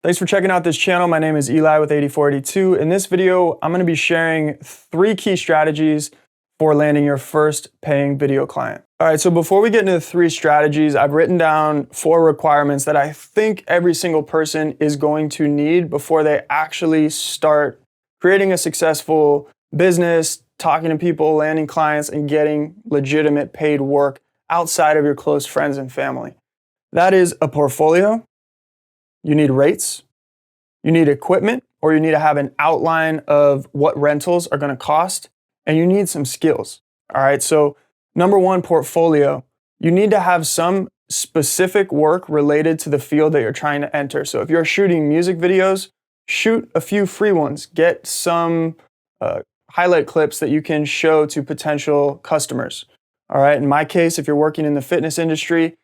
Thanks for checking out this channel. My name is Eli with 8482. In this video, I'm going to be sharing 3 key strategies for landing your first paying video client. All right, so before we get into the 3 strategies, I've written down 4 requirements that I think every single person is going to need before they actually start creating a successful business, talking to people, landing clients, and getting legitimate paid work outside of your close friends and family. That is a portfolio. You need rates, you need equipment, or you need to have an outline of what rentals are going to cost, and you need some skills. All right, so number 1, portfolio. You need to have some specific work related to the field that you're trying to enter. So if you're shooting music videos, shoot a few free ones. Get some highlight clips that you can show to potential customers. All right, in my case, if you're working in the fitness industry,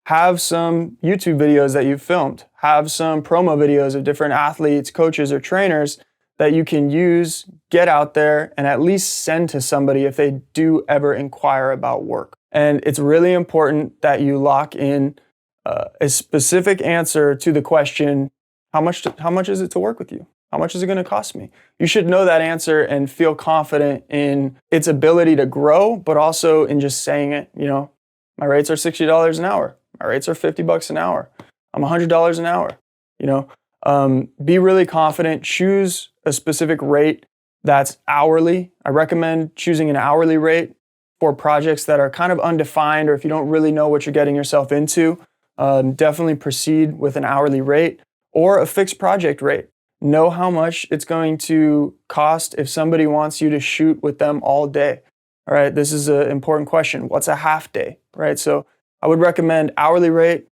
have some YouTube videos that you've filmed. Have some promo videos of different athletes, coaches, or trainers that you can use, get out there, and at least send to somebody if they do ever inquire about work. And it's really important that you lock in a specific answer to the question, how much is it to work with you? How much is it going to cost me? You should know that answer and feel confident in its ability to grow, but also in just saying it. You know, my rates are $60 an hour. My rates are $50 an hour. I'm $100 an hour. You know, be really confident. Choose a specific rate that's hourly. I recommend choosing an hourly rate for projects that are kind of undefined, or if you don't really know what you're getting yourself into, definitely proceed with an hourly rate or a fixed project rate. Know how much it's going to cost if somebody wants you to shoot with them all day. All right, this is an important question. What's a half day, right? So I would recommend hourly rate,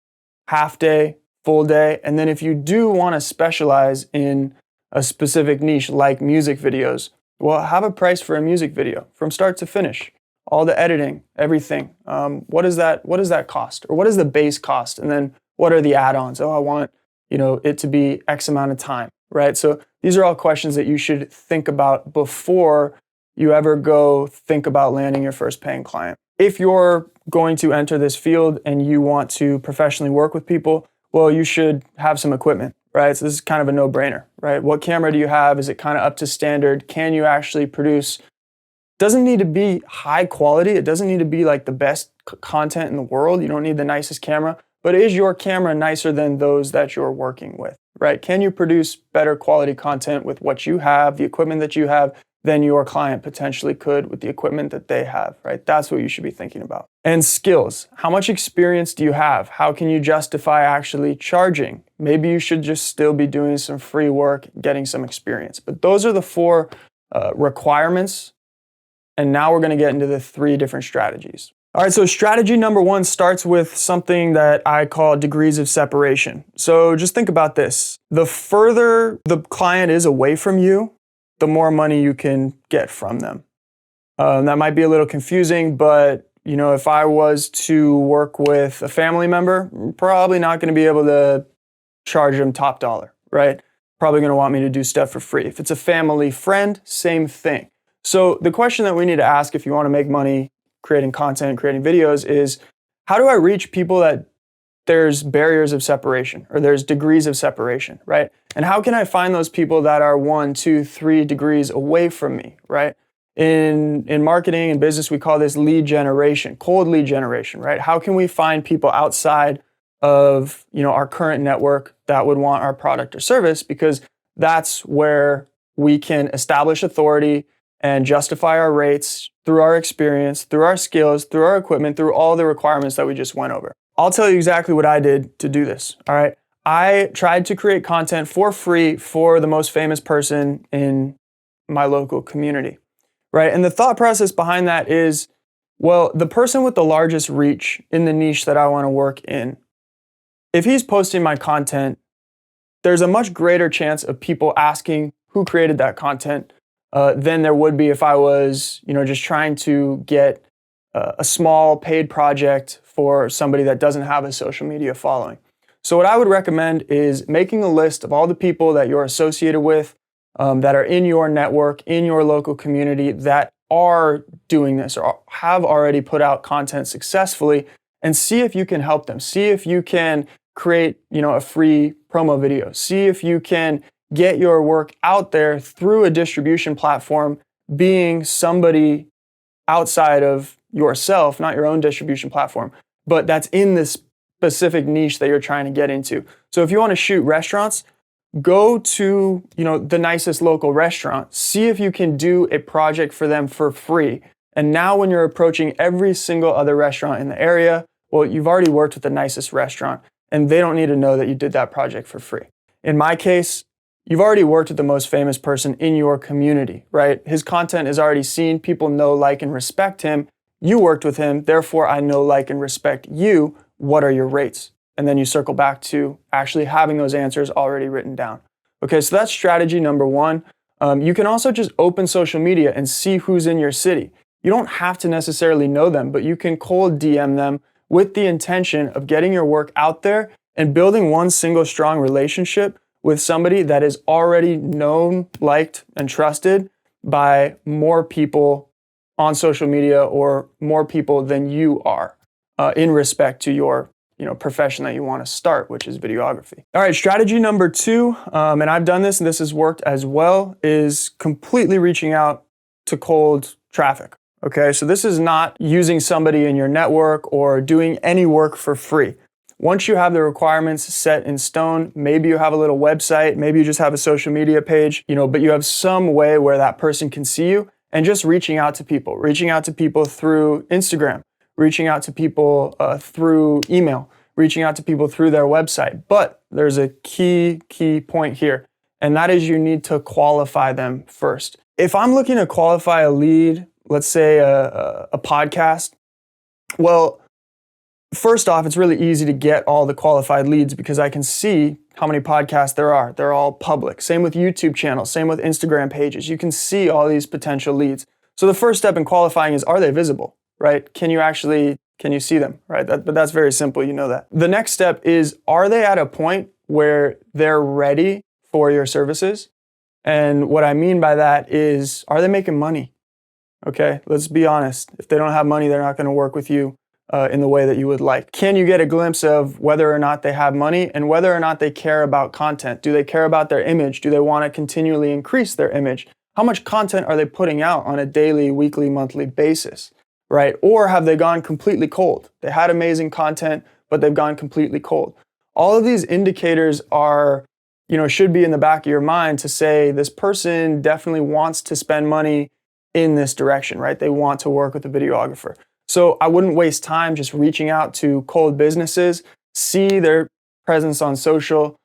half day, full day. And then if you do want to specialize in a specific niche like music videos, well, have a price for a music video from start to finish. All the editing, everything. What does that cost? Or what is the base cost? And then what are the add-ons? Oh, I want, it to be X amount of time, right? So these are all questions that you should think about before you ever go think about landing your first paying client. If you're going to enter this field and you want to professionally work with people, well, you should have some equipment, right? So this is kind of a no-brainer, right? What camera do you have? Is it kind of up to standard? Can you actually produce? Doesn't need to be high quality. It doesn't need to be like the best content in the world. You don't need the nicest camera, but is your camera nicer than those that you're working with, right? Can you produce better quality content with what you have, the equipment that you have, than your client potentially could with the equipment that they have, right? That's what you should be thinking about. And skills. How much experience do you have? How can you justify actually charging? Maybe you should just still be doing some free work, getting some experience. But those are the 4 requirements. And now we're going to get into the 3 different strategies. All right, so strategy number 1 starts with something that I call degrees of separation. So just think about this. The further the client is away from you, the more money you can get from them. That might be a little confusing, but if I was to work with a family member, I'm probably not going to be able to charge them top dollar, right? Probably going to want me to do stuff for free. If it's a family friend, same thing. So the question that we need to ask if you want to make money creating content, creating videos is, how do I reach people that there's barriers of separation or there's degrees of separation, right? And how can I find those people that are 1, 2, 3 degrees away from me, right? In marketing and business, we call this lead generation, cold lead generation, right? How can we find people outside of, our current network that would want our product or service? Because that's where we can establish authority and justify our rates through our experience, through our skills, through our equipment, through all the requirements that we just went over. I'll tell you exactly what I did to do this, all right? I tried to create content for free for the most famous person in my local community, right? And the thought process behind that is, well, the person with the largest reach in the niche that I want to work in, if he's posting my content, there's a much greater chance of people asking who created that content than there would be if I was, just trying to get a small paid project for somebody that doesn't have a social media following. So what I would recommend is making a list of all the people that you're associated with, that are in your network, in your local community, that are doing this or have already put out content successfully, and see if you can help them. See if you can create, a free promo video. See if you can get your work out there through a distribution platform, being somebody outside of yourself, not your own distribution platform, but that's in this specific niche that you're trying to get into. So if you want to shoot restaurants, go to, the nicest local restaurant, see if you can do a project for them for free. And now when you're approaching every single other restaurant in the area, well, you've already worked with the nicest restaurant and they don't need to know that you did that project for free. In my case, you've already worked with the most famous person in your community, right? His content is already seen. People know, like, and respect him. You worked with him. Therefore, I know, like, and respect you. What are your rates? And then you circle back to actually having those answers already written down. Okay, so that's strategy number one. You can also just open social media and see who's in your city. You don't have to necessarily know them, but you can cold DM them with the intention of getting your work out there and building one single strong relationship with somebody that is already known, liked, and trusted by more people on social media or more people than you are in respect to your profession that you want to start, which is videography. All right, strategy number two, and I've done this and this has worked as well, is completely reaching out to cold traffic. Okay, so this is not using somebody in your network or doing any work for free. Once you have the requirements set in stone, maybe you have a little website, maybe you just have a social media page, but you have some way where that person can see you, and just reaching out to people through Instagram, reaching out to people through email, reaching out to people through their website. But there's a key point here, and that is you need to qualify them first. If I'm looking to qualify a lead, let's say a podcast, well, first off, it's really easy to get all the qualified leads because I can see how many podcasts there are. They're all public. Same with YouTube channels, same with Instagram pages. You can see all these potential leads. So the first step in qualifying is, are they visible, right? Can you see them, right? But that's very simple, you know that. The next step is, are they at a point where they're ready for your services? And what I mean by that is, are they making money? Okay, let's be honest. If they don't have money, they're not going to work with you in the way that you would like. Can you get a glimpse of whether or not they have money and whether or not they care about content? Do they care about their image? Do they want to continually increase their image? How much content are they putting out on a daily, weekly, monthly basis, right? Or have they gone completely cold? They had amazing content, but they've gone completely cold. All of these indicators are, should be in the back of your mind to say, this person definitely wants to spend money in this direction, right? They want to work with a videographer. So I wouldn't waste time just reaching out to cold businesses, see their presence on social,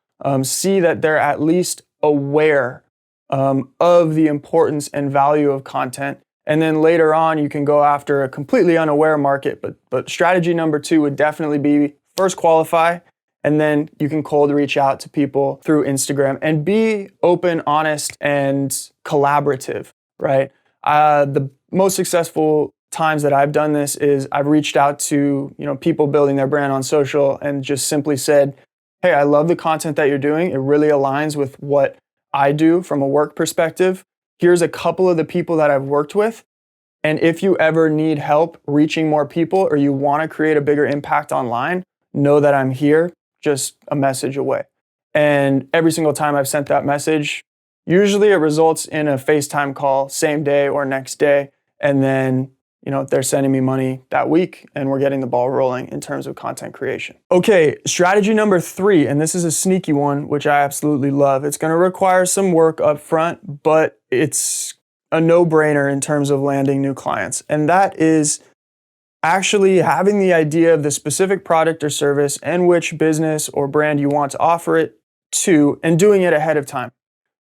see that they're at least aware of the importance and value of content. And then later on, you can go after a completely unaware market. But strategy number two would definitely be first qualify, and then you can cold reach out to people through Instagram and be open, honest, and collaborative, right? The most successful times that I've done this is I've reached out to, people building their brand on social and just simply said, hey, I love the content that you're doing. It really aligns with what I do from a work perspective. Here's a couple of the people that I've worked with. And if you ever need help reaching more people or you want to create a bigger impact online, know that I'm here, just a message away. And every single time I've sent that message, usually it results in a FaceTime call same day or next day. And then, they're sending me money that week and we're getting the ball rolling in terms of content creation. Okay, strategy number three, and this is a sneaky one, which I absolutely love. It's going to require some work up front, but it's a no-brainer in terms of landing new clients. And that is actually having the idea of the specific product or service and which business or brand you want to offer it to and doing it ahead of time.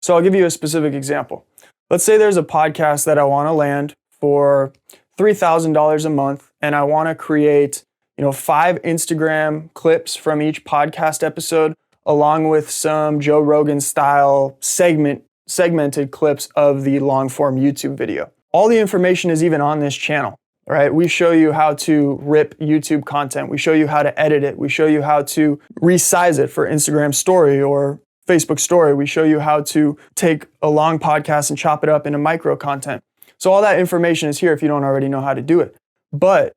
So I'll give you a specific example. Let's say there's a podcast that I want to land for $3,000 a month, and I want to create, 5 Instagram clips from each podcast episode, along with some Joe Rogan style segmented clips of the long form YouTube video. All the information is even on this channel, right? We show you how to rip YouTube content. We show you how to edit it. We show you how to resize it for Instagram story or Facebook story. We show you how to take a long podcast and chop it up into micro content. So all that information is here if you don't already know how to do it. But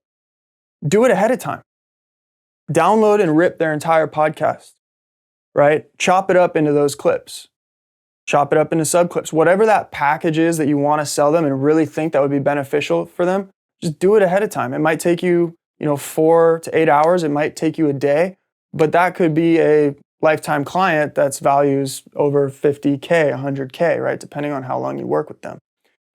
do it ahead of time. download and rip their entire podcast, right? Chop it up into those clips. Chop it up into sub clips. Whatever that package is that you want to sell them and really think that would be beneficial for them, just do it ahead of time. It might take you, 4 to 8 hours. It might take you a day, but that could be a lifetime client that's values over 50K, 100K, right? Depending on how long you work with them.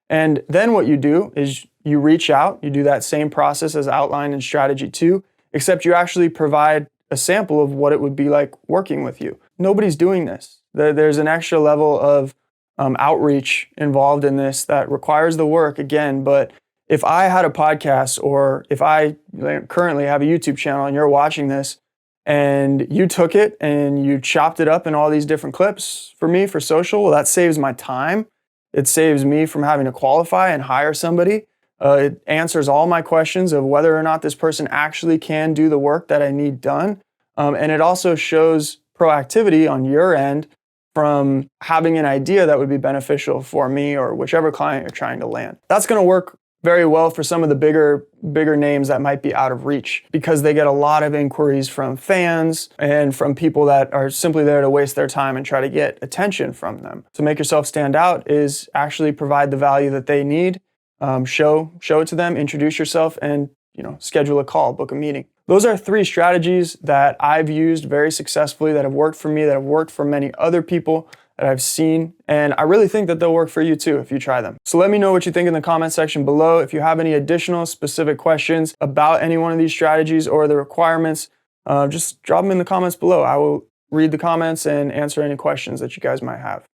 And then what you do is you reach out, you do that same process as outlined in strategy 2, except you actually provide a sample of what it would be like working with you. Nobody's doing this. There's an extra level of outreach involved in this that requires the work again. But if I had a podcast, or if I currently have a YouTube channel and you're watching this and you took it and you chopped it up in all these different clips for me for social, well, that saves my time. It saves me from having to qualify and hire somebody. It answers all my questions of whether or not this person actually can do the work that I need done. And it also shows proactivity on your end from having an idea that would be beneficial for me or whichever client you're trying to land. That's going to work very well for some of the bigger names that might be out of reach, because they get a lot of inquiries from fans and from people that are simply there to waste their time and try to get attention from them. To make yourself stand out is actually provide the value that they need, show it to them, introduce yourself, and schedule a call, book a meeting. Those are 3 strategies that I've used very successfully, that have worked for me, that have worked for many other people that I've seen. And I really think that they'll work for you too if you try them. So let me know what you think in the comment section below. If you have any additional specific questions about any one of these strategies or the requirements, just drop them in the comments below. I will read the comments and answer any questions that you guys might have.